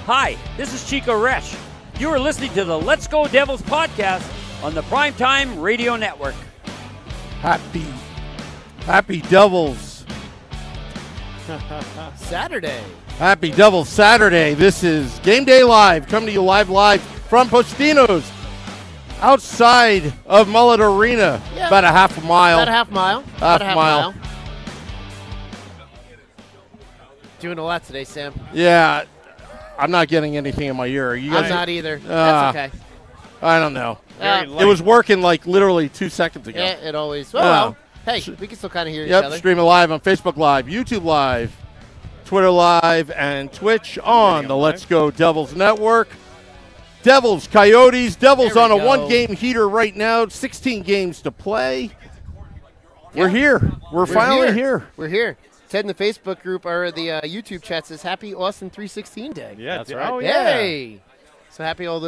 Hi, this is Chico Resch. You are listening to the Let's Go Devils podcast on the Primetime Radio Network. Happy Devils Saturday. Happy Devils Saturday. This is Game Day Live, coming to you live from Postino's outside of Mullett Arena. Yeah. About a half a mile. About a half mile. Half mile. Doing a lot today, Sam. Yeah, I'm not getting anything in my ear. You guys, I'm not either. That's okay. I don't know. It It was working like literally 2 seconds ago. Yeah, it always. Well, hey, we can still kind of hear each other. Streaming live on Facebook Live, YouTube Live, Twitter Live, and Twitch on the Let's Go Devils Network. Devils, Coyotes. Devils on a one-game heater right now. 16 games to play. We're here. We're finally here. We're here. Ted in the Facebook group or the YouTube chat says Happy Austin 316 Day. Yeah, That's right. Oh, yeah. Yay! So happy to all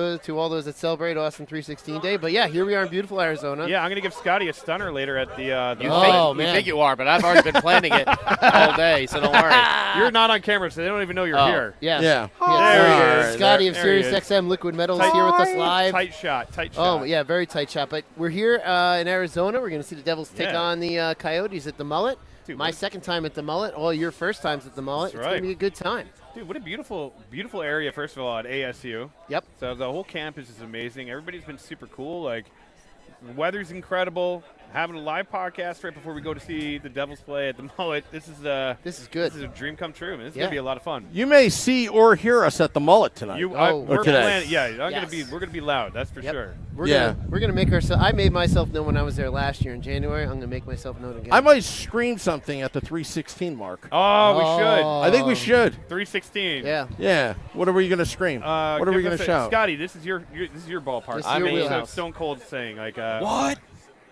those that celebrate Austin 316 Day. But yeah, here we are in beautiful Arizona. Yeah, I'm going to give Scotty a stunner later at the man. You think you are, but I've already been planning it all day, so don't worry. You're not on camera, so they don't even know you're here. Yes. Yeah. There he is. Scotty of There he Sirius is. XM Liquid Metal is here with us live. Tight shot. Oh, yeah, very tight shot. But we're here in Arizona. We're going to see the Devils take Yeah. on the Coyotes at the Mullett. Dude, My second time at the Mullett. All your first times at the Mullett. That's It's going right. to be a good time. Dude, what a beautiful area, first of all, at ASU. Yep. So the whole campus is amazing. Everybody's been super cool. Like, the weather's incredible. Having a live podcast right before we go to see the Devils play at the Mullett. This is good. This is a dream come true, man. This is going to be a lot of fun. You may see or hear us at the Mullett tonight. We're today. planning. Yeah, Yes. we're gonna be loud. That's for sure. We're gonna make ourselves. I made myself known when I was there last year in January. I'm gonna make myself known again. I might stream something at the 316 mark. Oh, we should. I think we should. 316. Yeah. Yeah. What are we going to scream? What are we going to shout? Scotty, this is your ballpark. This is your wheelhouse. Stone Cold saying like What?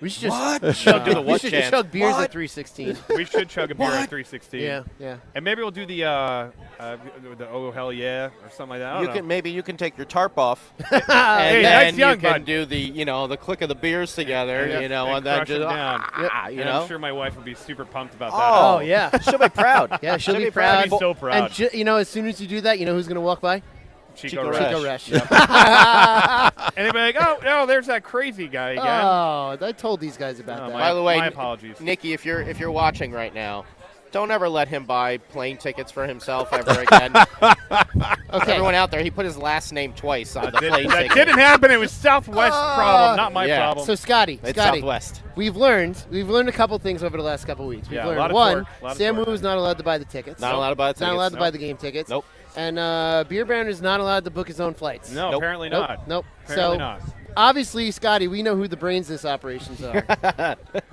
We should just Chug to the we what should chant? chug beers What? at 316. we should chug a beer at 316. Yeah. And maybe we'll do the oh hell yeah or something like that. I don't know. Maybe you can take your tarp off, Hey, and nice then young you can bud. do the click of the beers together, and and then crush just them down. you And know. I'm sure my wife would be super pumped about that. Oh yeah. she'll be proud. Yeah, she'll be I'd proud. be so proud. And as soon as you do that, you know who's gonna walk by? Chico Chico Resch. Resch. And they'd be like, oh, there's that crazy guy again. Oh, I told these guys about Oh, that. By the way, my apologies. Nikki, if you're watching right now, don't ever let him buy plane tickets for himself ever again. Okay. Everyone out there, he put his last name twice on the plane That ticket. didn't happen. It was Southwest problem, not my Yeah. problem. So Scotty, It's Southwest. we've learned a couple things over the last couple weeks. We've Yeah, a learned lot of one, torque, a lot of Sam torque. Wu is not allowed to buy the tickets. Not allowed to buy the Not tickets. allowed to Nope. buy the game tickets. Nope. And Beer Baron is not allowed to book his own flights. no, Nope. apparently Nope. not. Nope. Apparently So not. obviously, Scotty, we know who the brains of this operations are.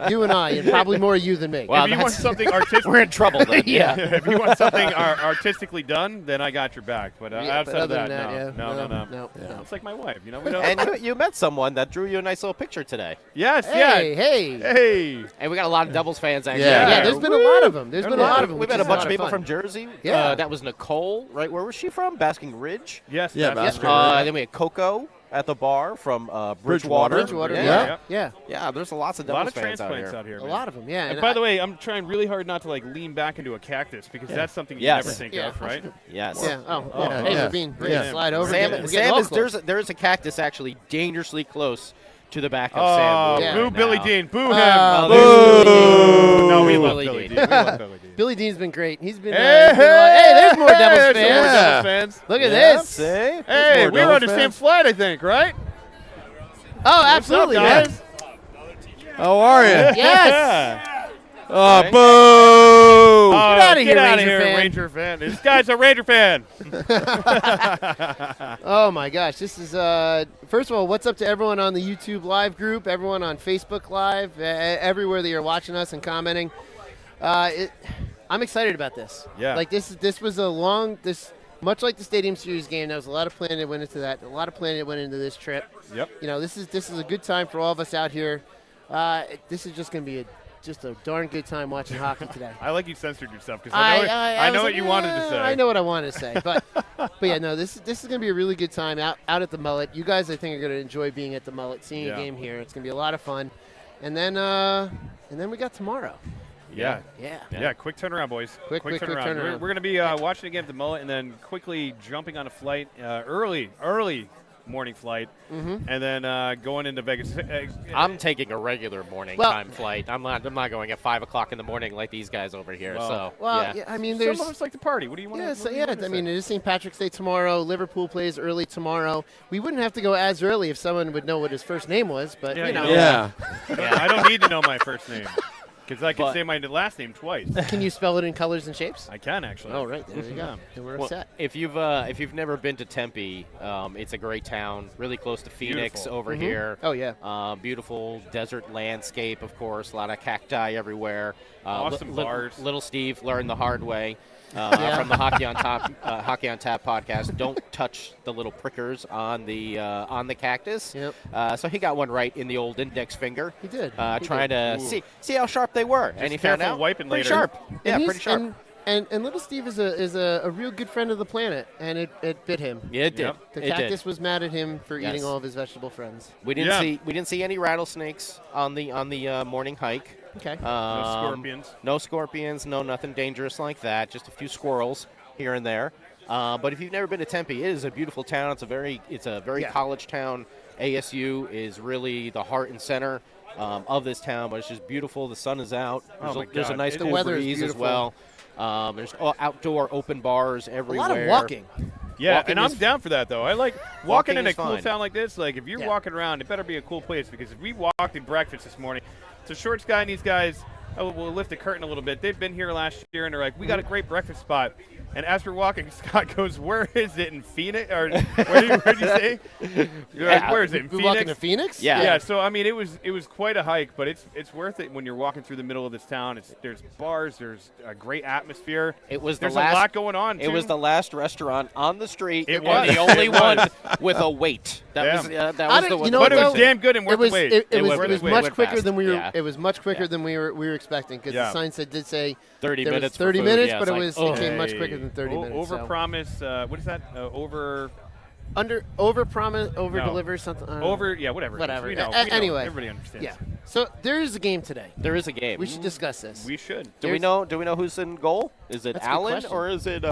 You and I, and probably more you than me. Wow, If you want that's- something artistic, We're in trouble then. Yeah. if you want something artistically done, then I got your back. But Yeah, outside but of other that, than no. No. It's like my wife, you know. We don't. And you met someone that drew you a nice little picture today. Yes, Hey, hey. Hey. And we got a lot of Devils fans actually. Yeah. Yeah, there's been a lot of them. There's been a lot of them. We which met is a bunch lot of people fun. from Jersey. Yeah. That was Nicole, right? Where was she from? Basking Ridge. Yes. Yeah, that's Baskin. true. Then we had Coco at the bar from Bridgewater. Bridgewater, Yeah. yeah. There's lots of A lot Devils of fans out transplants here. out here. A man. lot of them, yeah. And by the way, I'm trying really hard not to like lean back into a cactus because that's something you Yes. never think Yeah. of, right? Yes. Yeah. Oh, Yeah. hey, Yeah. we're being great. Yeah. Slide over. Sam, We're getting Sam all is close. there's a cactus actually dangerously close to the back of Oh, Sam. Yeah. boo right Billy now. Dean, boo him. Oh, Boo. No, we Boo love Billy Billy Dean. Dean. We love Billy Dean. Billy Dean's been great. He's been. Hey, he's been hey, there's more Devils there's fans. more Yeah. Devils fans. Look at Yeah, this. see? Hey, There's we more were on the Devils same fans. flight, I think, right? Oh, absolutely, What's up, man. guys? How are you? Yes. Yeah. Oh, Right. boo! Oh, outta here, get outta Ranger fan. Ranger fan. This guy's a Ranger fan. Oh my gosh, this is first of all, what's up to everyone on the YouTube live group, everyone on Facebook Live, everywhere that you're watching us and commenting. I'm excited about this. Yeah. Like this was a long much like the Stadium Series game. There was a lot of planning that went into that. A lot of planning that went into this trip. Yep. You know, this is a good time for all of us out here. This is just going to be just a darn good time watching hockey today. I like you censored yourself because I know was what like, you wanted to say. I know what I wanted to say, but yeah, no, this is going to be a really good time out at the Mullett. You guys, I think, are going to enjoy being at the Mullett, seeing a game here. It's going to be a lot of fun, and then we got tomorrow. Yeah. Yeah. Quick turnaround, boys. Quick turnaround. We're going to be watching again at the Mullett and then quickly jumping on a flight, early morning flight, and then going into Vegas. I'm taking a regular morning time flight. I'm not going at 5 o'clock in the morning like these guys over here. I mean, there's some of us like to party. What do you want? I mean, it is St. Patrick's Day tomorrow. Liverpool plays early tomorrow. We wouldn't have to go as early if someone would know what his first name was, but you know. Yeah. I don't need to know my first name. Because I can say my last name twice. Can you spell it in colors and shapes? I can, actually. Oh, right. There you go. And we're set. If you've never been to Tempe, it's a great town, really close to Phoenix over here. Oh, yeah. Beautiful desert landscape, of course. A lot of cacti everywhere. Awesome bars. Little Steve learned the hard way. From the Hockey on Tap podcast. Don't touch the little prickers on the cactus. Yep. So he got one right in the old index finger. He did. Trying to see how sharp they were, and he found out wiping pretty later. sharp. Yeah, And pretty sharp. And little Steve is a real good friend of the planet, and it bit him. Yeah, it did. Yep. The It cactus did. was mad at him for eating all of his vegetable friends. We didn't see any rattlesnakes on the morning hike. Okay. No scorpions. No scorpions. No nothing dangerous like that. Just a few squirrels here and there. But if you've never been to Tempe, it is a beautiful town. It's a very college town. ASU is really the heart and center of this town, but it's just beautiful. The sun is out. There's a nice cool breeze as well. There's outdoor open bars everywhere. A lot of walking. Yeah, Walking and I'm is- down for that, though. I like walking Walking in a is cool fine. town like this. Like, if you're walking around, it better be a cool place, because if we walked in breakfast this morning, so Shorts Guy and these guys, we'll lift the curtain a little bit. They've been here last year, and they're like, we got a great breakfast spot. And as we're walking, Scott goes, where is it in Phoenix? Or where'd you say? You're like, where is it, in We walking to Phoenix? Phoenix? Yeah. Yeah, so I mean, it was quite a hike, but it's worth it when you're walking through the middle of this town. There's bars, there's a great atmosphere. There's a lot going on. It was the last restaurant on the street. It and was. the only It was. one with a wait. That was the one. You know But what, it was though? damn good and worth the wait. It was It much went quicker fast. than we were. Yeah. It was much quicker than we were expecting, because Yeah. the sign did say 30 there was minutes. for 30 food. minutes, Yeah, but it's it like, came much quicker than 30 minutes. Over so. promise. What is that? Over promise, over No. deliver something. Whatever. Whatever. We know. Anyway. Everybody understands. Yeah. So there is a game today. There is a game. We should discuss this. We should. Do we know who's in goal? Is it That's a good Allen question. or is it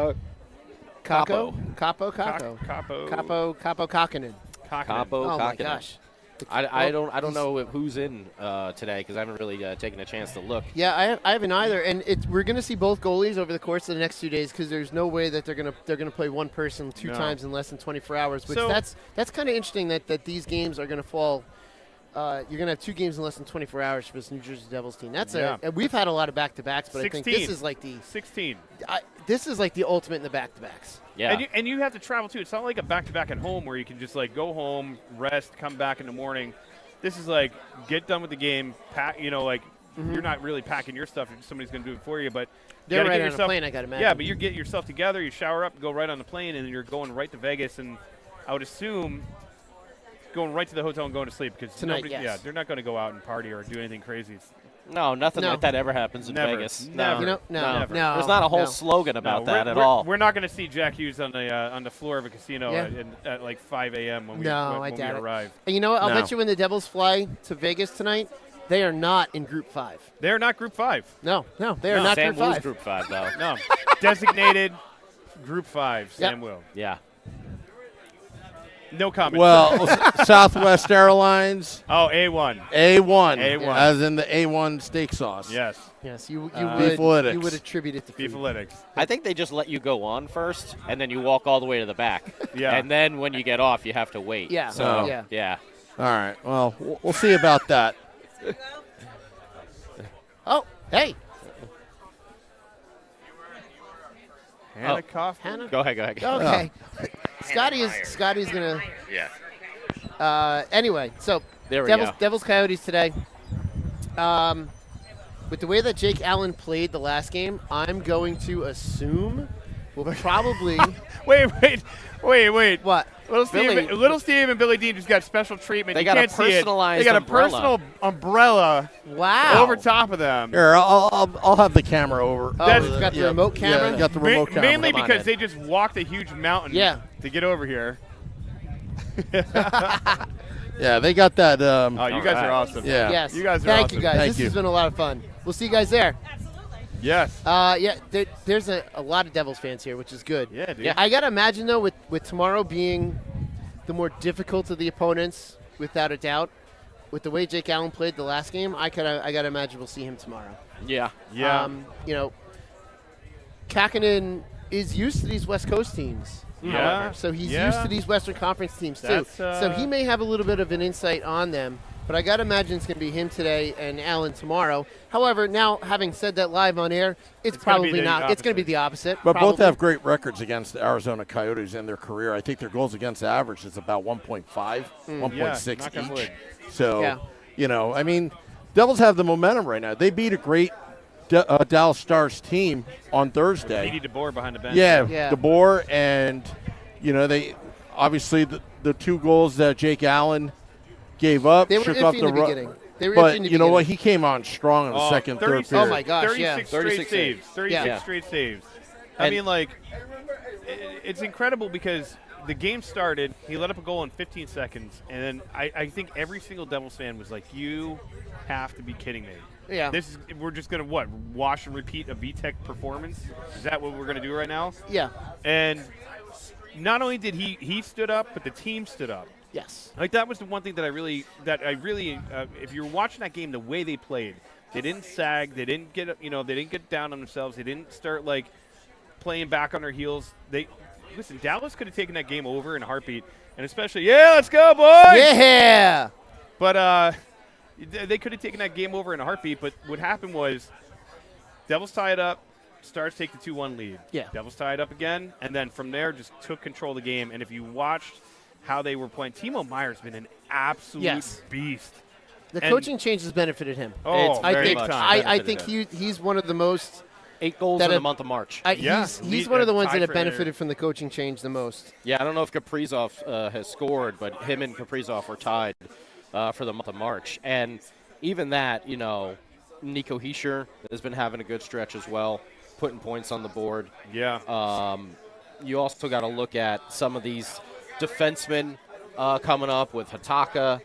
Capo. Capo? Capo Capo. Kakkonen. Capo? Oh my Kakkonen. gosh. I don't know who's in today, because I haven't really taken a chance to look. Yeah, I haven't either, and we're going to see both goalies over the course of the next 2 days, because there's no way that they're going to play one person two times in less than 24 hours. Which So- that's kind of interesting that these games are going to fall. You're going to have 2 games in less than 24 hours for this New Jersey Devils team. And we've had a lot of back-to-backs, but 16. I think this is like 16. this is like the ultimate in the back-to-backs. Yeah. And you have to travel too. It's not like a back-to-back at home where you can just like go home, rest, come back in the morning. This is like get done with the game, pack. You're not really packing your stuff. Somebody's going to do it for you, but They're gotta right get on a yourself, plane, I got to imagine. Yeah, but you get yourself together, you shower up, go right on the plane, and then you're going right to Vegas. And I would assume going right to the hotel and going to sleep, because Tonight, yes. they're not going to go out and party or do anything crazy. No, nothing No. like that ever happens in Never. Vegas. Never. No. Never. There's not a whole No. slogan about No, that we're, at we're- all. We're not going to see Jack Hughes on the floor of a casino Yeah. at like 5 a.m. when we doubt it. arrive. And you know what? I'll No. bet you when the Devils fly to Vegas tonight, they are not in Group 5. They're not Group 5. No, they are not Sam Group Wu's 5. Group 5, though. No. Designated Group 5, Sam Will. Yeah. No comment. Well, Southwest Airlines, Oh, A1. A1, A1. as in the A1 steak sauce. Yes. Yes, you Beefalytics. would attribute it to food. Beefalytics. I think they just let you go on first, and then you walk all the way to the back. Yeah. And then when you get off, you have to wait. Yeah. So, Yeah. yeah. All right. Well, we'll see about that. Oh, hey. Hannah Cough. Hannah? Go ahead. Okay. Scotty's going to. Yeah. Anyway, so There we go. Devils Coyotes today. With the way that Jake Allen played the last game, I'm going to assume we'll probably. Wait. What? Little Steve and Billy Dean just got special treatment. They You got a can't see it. personalized They got umbrella. a personal umbrella Wow. over top of them. Here, I'll have the camera over. Oh, That's- it's got the remote camera? Yeah, got the remote camera. Mainly Come on because in. they just walked a huge mountain to get over here. Yeah, they got that. Oh, you guys right. are awesome. Yeah. Yes. You guys are Thank awesome. you guys. Thank This you. has been a lot of fun. We'll see you guys there. Yes. There's a lot of Devils fans here, which is good. Yeah, dude. Yeah. I got to imagine, though, with tomorrow being the more difficult of the opponents, without a doubt, with the way Jake Allen played the last game, I got to imagine we'll see him tomorrow. Yeah. Yeah. Kakkonen is used to these West Coast teams. Yeah. However, so he's used to these Western Conference teams, too. So he may have a little bit of an insight on them. But I got to imagine it's going to be him today and Allen tomorrow. However, now having said that live on air, it's probably not. It's going to be the opposite. But probably. both have great records against the Arizona Coyotes in their career. I think their goals against average is about 1.5, 1.6 each. So, I mean, Devils have the momentum right now. They beat a great Dallas Stars team on Thursday. Needy DeBoer behind the bench. Yeah. DeBoer, and, they obviously the 2 goals that Jake Allen gave up. They were iffy in the beginning. But you know what? He came on strong in the second, third period. Oh, my gosh, 36 straight saves. 36 straight saves. I mean, it's incredible because the game started, he let up a goal in 15 seconds, and then I think every single Devils fan was like, you have to be kidding me. Yeah. We're just going to, wash and repeat a VTech performance? Is that what we're going to do right now? Yeah. And not only did he stood up, but the team stood up. Yes. That was the one thing that I really, if you're watching that game, the way they played, they didn't sag, they didn't get down on themselves, they didn't start playing back on their heels. Listen, Dallas could have taken that game over in a heartbeat, and especially, let's go, boys! Yeah. But they could have taken that game over in a heartbeat. But what happened was, Devils tie it up, Stars take the 2-1 lead. Yeah. Devils tie it up again, and then from there just took control of the game. And if you watched how they were playing, Timo Meyer's been an absolute beast. The coaching change has benefited him. I think he's one of the most 8 goals in the month of March. He's one of the ones that have benefited from the coaching change the most. Yeah, I don't know if Kaprizov has scored, but him and Kaprizov are tied for the month of March. And even that, Nico Hischier has been having a good stretch as well, putting points on the board. Yeah. You also got to look at some of these defensemen coming up with Hataka,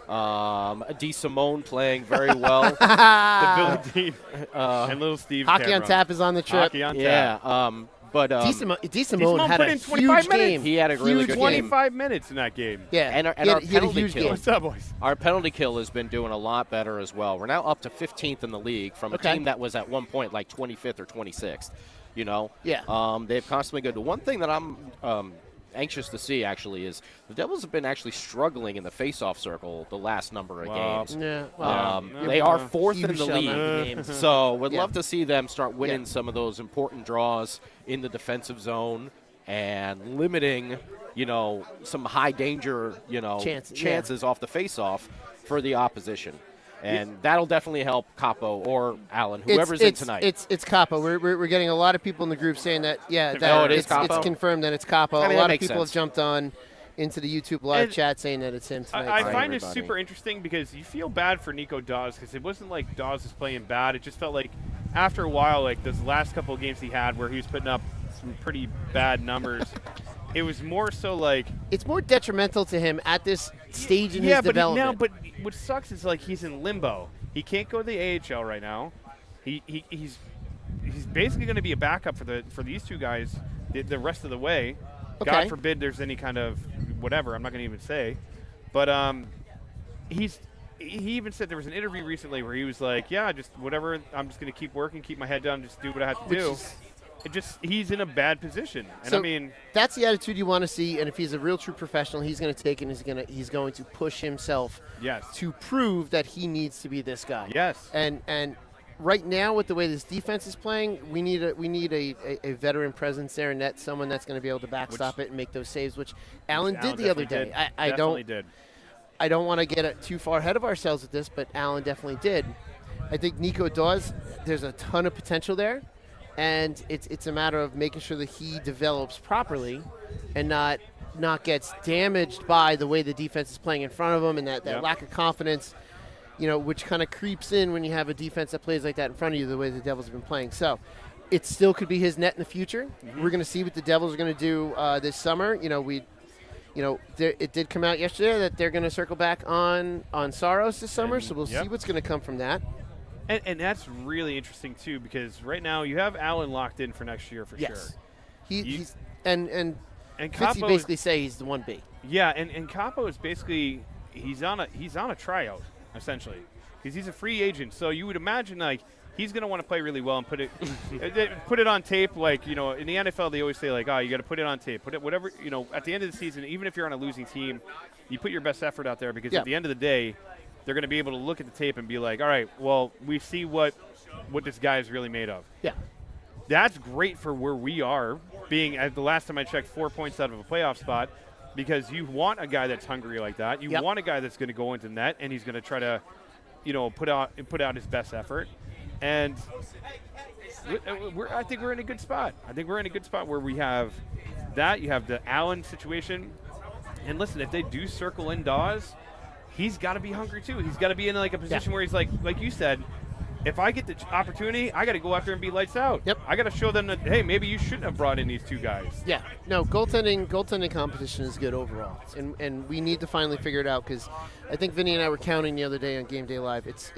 DeSimone playing very well. The Billy Dean and little Steve Hockey Cameron. on Tap is on the trip. Hockey on Tap. Yeah. But DeSimone had put a in 25 huge minutes. game. He had a really good game. 25 minutes in that game. Yeah. And our he had a penalty huge kill. game. What's up, boys? Our penalty kill has been doing a lot better as well. We're now up to 15th in the league from a team that was at one point 25th or 26th. Yeah. They've constantly good. The one thing that I'm anxious to see actually is the Devils have been actually struggling in the face-off circle the last number of games. Yeah. They are 4th in the shall not be league, named. so would love to see them start winning some of those important draws in the defensive zone and limiting, some high danger, chances off the face-off for the opposition. And that'll definitely help Capo or Allen, whoever's in tonight. It's Capo. We're getting a lot of people in the group saying that, it is Capo? It's confirmed that it's Capo. I mean, a lot of makes people sense. have jumped on into the YouTube live chat saying that it's him tonight. I find this super interesting because you feel bad for Nico Dawes because it wasn't like Dawes was playing bad. It just felt like after a while, those last couple of games he had where he was putting up some pretty bad numbers, it was more so it's more detrimental to him at this stage in his development. But what sucks is he's in limbo. He can't go to the AHL right now. He's basically going to be a backup for these two guys the rest of the way. Okay. God forbid there's any kind of whatever. I'm not going to even say. But he even said there was an interview recently where he was like, yeah, just whatever. I'm just going to keep working, keep my head down, just do what I have to do. He's in a bad position. And so that's the attitude you want to see. And if he's a real true professional, he's going to take and he's going to push himself to prove that he needs to be this guy. Yes. And right now, with the way this defense is playing, we need a veteran presence there, and that's someone that's going to be able to backstop it and make those saves, which Allen did the other day. I don't want to get too far ahead of ourselves with this, but Allen definitely did. I think Nico Dawes, there's a ton of potential there. And it's a matter of making sure that he develops properly and not gets damaged by the way the defense is playing in front of him and that lack of confidence, which kind of creeps in when you have a defense that plays like that in front of you the way the Devils have been playing. So it still could be his net in the future. Mm-hmm. We're going to see what the Devils are going to do this summer. It did come out yesterday that they're going to circle back on Saros this summer, so we'll see what's going to come from that. And that's really interesting, too, because right now you have Allen locked in for next year for sure. He's and And Fitzy Capo basically say he's the 1B. Yeah, and Capo is basically he's on a tryout essentially because he's a free agent. So you would imagine like he's going to want to play really well and put it on tape. Like in the NFL they always say like you got to put it on tape. Put it whatever at the end of the season, even if you're on a losing team, you put your best effort out there because at the end of the day, they're going to be able to look at the tape and be like, all right, well we see what this guy is really made of. Yeah. That's great for where we are, being at the last time I checked 4 points out of a playoff spot, because you want a guy that's hungry like that. You want a guy that's going to go into net and he's going to try to, put out his best effort. And I think we're in a good spot. I think we're in a good spot where we have that. You have the Allen situation. And listen, if they do circle in Dawes, he's got to be hungry too. He's got to be in like a position where he's like you said, if I get the opportunity, I got to go after and be lights out. Yep. I got to show them that, hey, maybe you shouldn't have brought in these two guys. Yeah. No, goaltending competition is good overall. And we need to finally figure it out because I think Vinny and I were counting the other day on Game Day Live. It's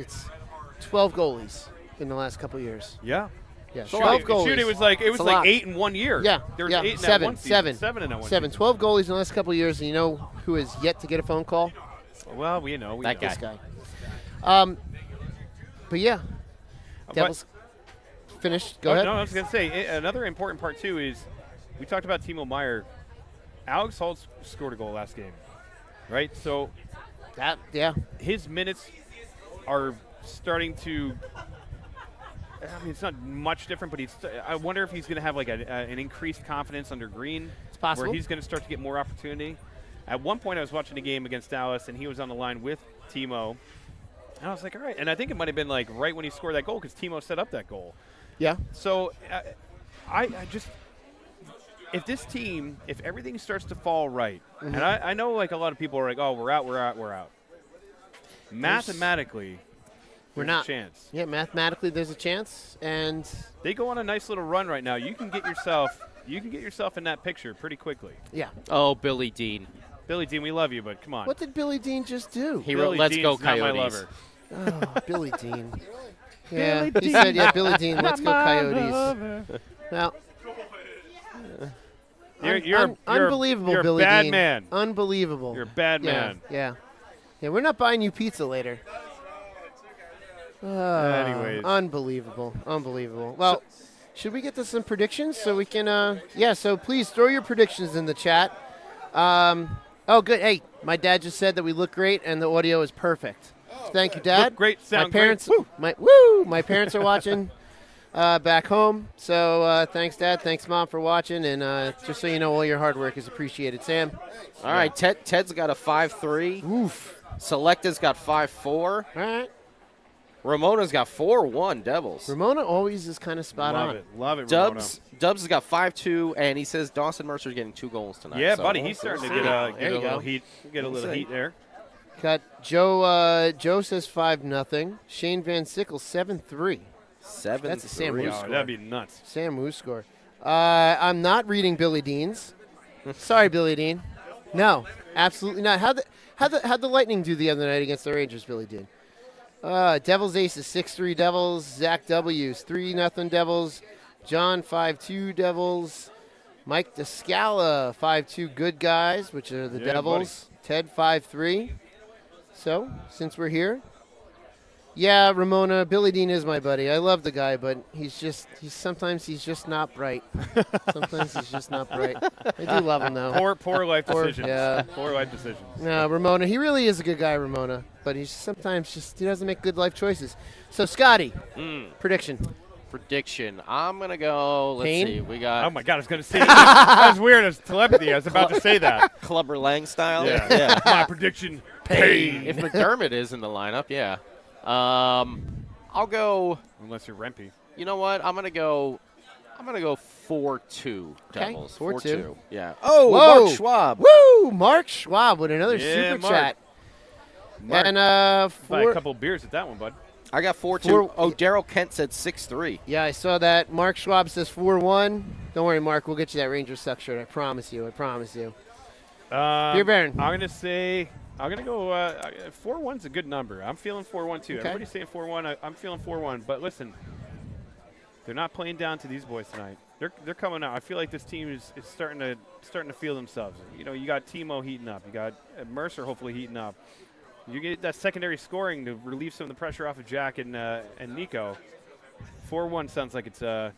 12 goalies in the last couple of years. Yeah. Yeah, So 12 goalies. Shoot, it was like 8 in 1 year. Yeah. There was 8 in seven, that one season. 7 in that one 7. season. 12 goalies in the last couple of years, and you know who has yet to get a phone call? Well, we know. This guy. But yeah. Devils finished. Go ahead. No, I was going to say, another important part, too, is we talked about Timo Meier. Alex Holtz scored a goal last game, right? So his minutes are starting to – I mean, it's not much different, but I wonder if he's going to have like an increased confidence under Green. It's possible. Where he's going to start to get more opportunity. At one point, I was watching a game against Dallas, and he was on the line with Timo. And I was like, all right. And I think it might have been like right when he scored that goal because Timo set up that goal. Yeah. So I just – if this team, if everything starts to fall right, and I know like a lot of people are like, oh, we're out. Mathematically – we're not. A chance. Yeah, mathematically there's a chance, and they go on a nice little run right now. You can get yourself in that picture pretty quickly. Yeah. Oh, Billy Dean. Billy Dean, we love you, but come on. What did Billy Dean just do? He wrote "Let's Go Coyotes." Not my lover. Oh, Billy Dean. Yeah, he said, Billy Dean, let's go Coyotes. Well, you're unbelievable, you're a Billy bad Dean. man. Unbelievable. You're a bad man. Yeah. We're not buying you pizza later. Anyways. Unbelievable. Well, should we get to some predictions so we can so please throw your predictions in the chat. Good. Hey, my dad just said that we look great and the audio is perfect. Thank you, Dad. Look great, sound my parents, great. My parents are watching back home. So thanks, Dad. Thanks, Mom, for watching. And just so you know, all your hard work is appreciated. Sam? All right, Ted's got a 5-3. Oof. Selecta's got 5-4. All right. Ramona's got 4-1 Devils. Ramona always is kind of spot on. Love it, Dubs has got 5-2, and he says Dawson Mercer's getting 2 goals tonight. Yeah, so buddy, he's starting to get a little heat. Get a little heat there. Got Joe. Joe says 5-0. Shane Van Sickle 7-3. 7-3. That's a Sam Wu score. That'd be nuts. Sam Wu score. I'm not reading Billy Dean's. Sorry, Billy Dean. No, absolutely not. How'd the Lightning do the other night against the Rangers, Billy Dean? Devils Aces 6-3 Devils. Zach W's 3-0 Devils. John 5-2 Devils. Mike Descala 5-2 Good Guys, which are the Devils. Buddy. Ted 5-3. So since we're here, Ramona, Billy Dean is my buddy. I love the guy, but sometimes he's just not bright. Sometimes he's just not bright. I do love him though. Poor life decisions. Yeah. Poor life decisions. No, Ramona, he really is a good guy, Ramona, but he doesn't make good life choices. So Scotty, prediction. I'm gonna go. Let's Payne? see. We got. Oh my God, I was gonna say that was weird as telepathy. I was about to say that. Clubber Lang style. Yeah. My prediction. Payne. If McDermott is in the lineup, yeah. I'll go. Unless you're Rempe. You know what? I'm gonna go 4-2 Devils. 4-2. Yeah. Oh, Mark Schwab. Woo! Mark Schwab with another super Mark. chat. Mark, And buy a couple beers at that one, bud. I got 4-2. Oh, Daryl Kent said 6-3. Yeah, I saw that. Mark Schwab says 4-1. Don't worry, Mark. We'll get you that Rangers suck shirt. I promise you. Beer Baron. I'm gonna say I'm going to go 4-1's a good number. I'm feeling 4-1 too. Okay. Everybody's saying 4-1. I'm feeling 4-1. But listen, they're not playing down to these boys tonight. They're coming out. I feel like this team is starting to feel themselves. You know, you got Timo heating up. You got Mercer hopefully heating up. You get that secondary scoring to relieve some of the pressure off of Jack and Nico. 4-1 sounds like that's a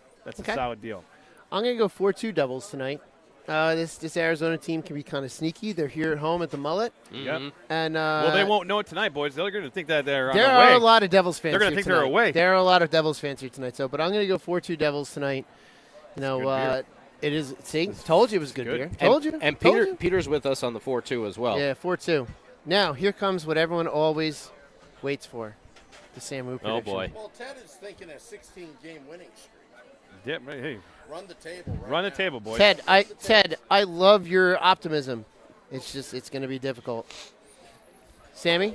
solid deal. I'm going to go 4-2 Devils tonight. This Arizona team can be kind of sneaky. They're here at home at the Mullett. Yep. And well, they won't know it tonight, boys. They're going to think that they're on there the way. are a lot of Devils fans. They're going to think tonight. they're away. There are a lot of Devils fans here tonight. So, but I'm going to go 4-2 Devils tonight. You know, it is. See, told you it was good beer. Told you. And Peter's with us on the 4-2 as well. Yeah, 4-2. Now here comes what everyone always waits for: the Samu prediction. Oh boy. Well, Ted is thinking a 16-game winning streak. Yeah, hey. Run the table. Run the table, boys. Ted, I love your optimism. It's going to be difficult. Sammy,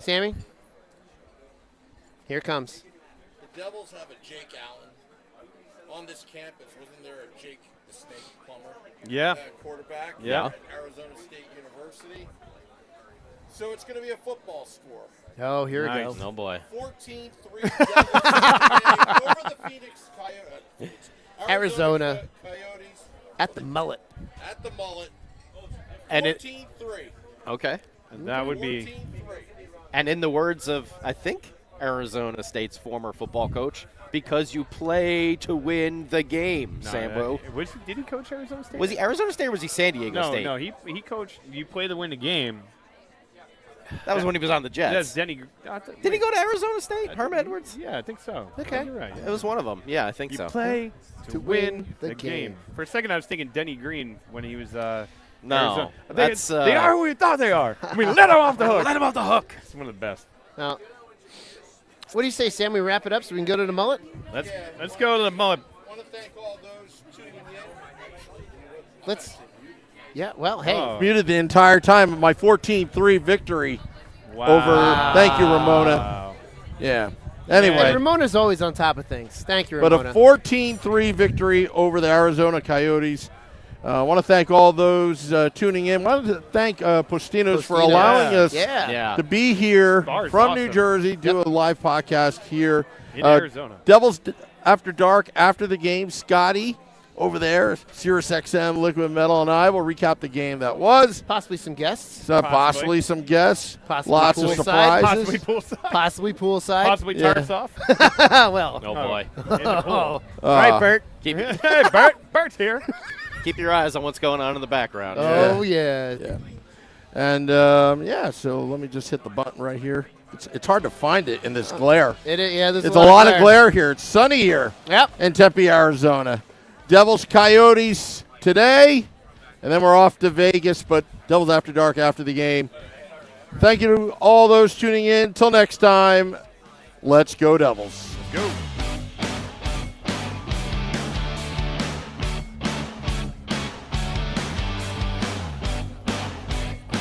here it comes. The Devils have a Jake Allen on this campus. Wasn't there a Jake the Snake Plummer? Yeah. Quarterback. Yeah. At Arizona State University. So it's going to be a football score. Oh, here Nice. it goes. Oh boy. 14-3 Devils over the Phoenix Coyotes. Arizona Coyotes at the Mullett. at the Mullett. And 14-3. Okay. And that would be 14-3. And in the words of, I think, Arizona State's former football coach, because you play to win the game, Sambo. Did he coach Arizona State? Was he Arizona State or was he San Diego State? No, he coached. You play to win the game. That was when he was on the Jets. That's Denny. Did he go to Arizona State? Herm Edwards? Yeah, I think so. Okay. You're right. It was one of them. Yeah, I think You so. play To win the game. For a second, I was thinking Denny Green when he was. No, Arizona. that's They are who we thought they are. We let them off the hook. Let him off the hook. It's one of the best. Now, what do you say, Sam? We wrap it up so we can go to the Mullett? Let's go to the Mullett. I want to thank all those tuning in. Let's. Yeah. Well, hey. Oh. Muted the entire time of my 14-3 victory Wow. over. Thank you, Ramona. Wow. Yeah. And Anyway, Ramona's always on top of things. Thank you, but Ramona. a 14-3 victory over the Arizona Coyotes. I want to thank all those tuning in. I want to thank Postino's for Postino. allowing us Yeah. to be here Bar is from New awesome. Jersey, do a live podcast here. In Arizona. Devils After Dark, after the game, Scotty over there, Sirius XM, Liquid Metal, and I will recap the game that was. Possibly some guests. Possibly some guests. Possibly Lots of poolside. surprises. Possibly poolside. Possibly poolside. Possibly Yeah. tarps off. Well. Oh, boy. In the pool. All right, Bert. Hey, Bert's here. Keep your eyes on what's going on in the background. Oh, yeah. Yeah. And, so let me just hit the button right here. It's hard to find it in this glare. It is, yeah, there's It's a lot of glare here. It's sunny here Yep. in Tempe, Arizona. Devils, Coyotes today, and then we're off to Vegas, but Devils After Dark after the game. Thank you to all those tuning in. Till next time, let's go Devils. Go.